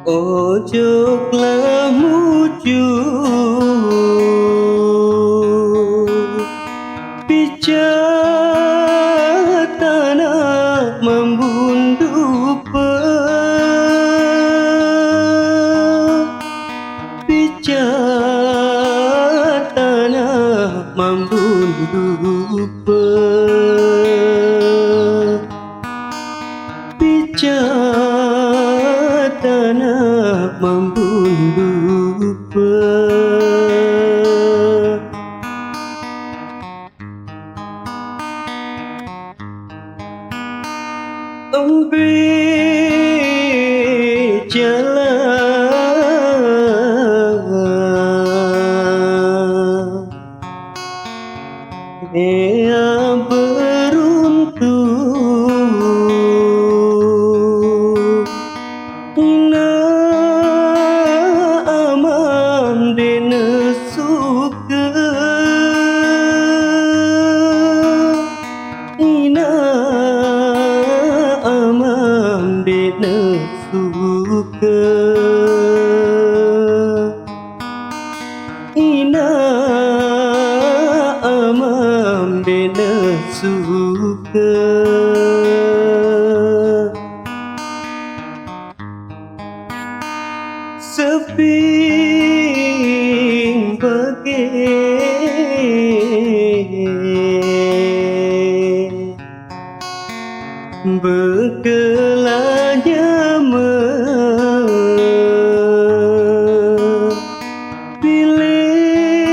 Ojoklah muncul bicara tanah membunuh bicara tanah membunuh bicara tanah membunuh jalan yang beruntung ina amam dena suka ina amam dena suka ina amam dena suka seping bagai bekelanya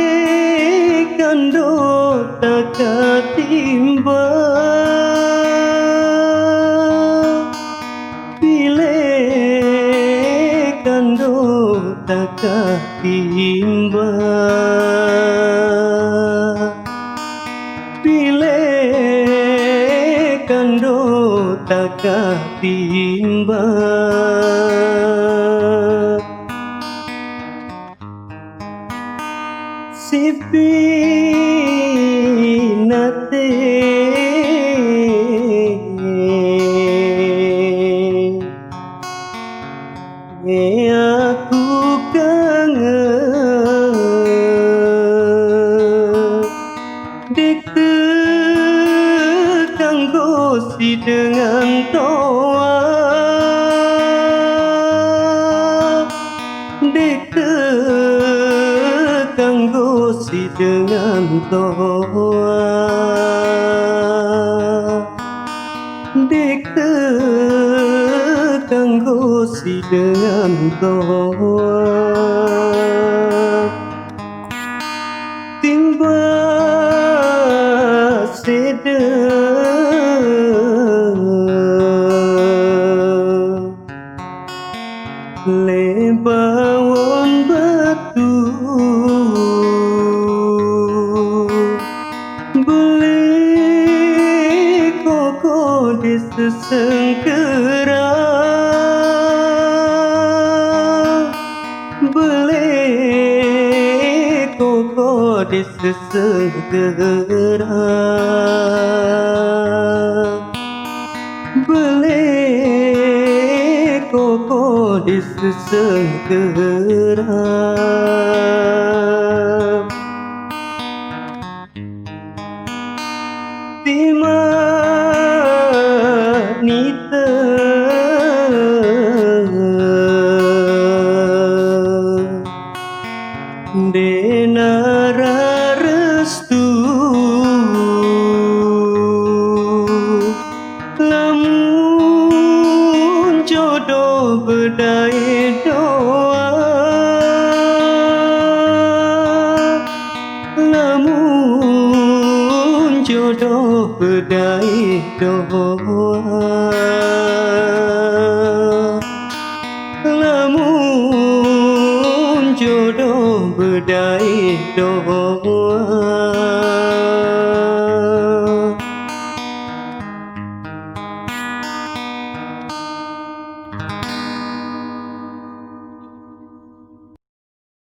pilihkan dota katimba pilihkan dota katimba pilihkan dota katimba sipinate aku kangen dikte kanggosi dengan toa dikte kanggosi dengan toa dikte kanggosi dengan toa timba seda lebawon batu beli koko di sesengkera beli koko di sesengkera beli koko di sesengkera timanita denara restu lamun jodoh berdaya doa lamun jodoh berdaya doa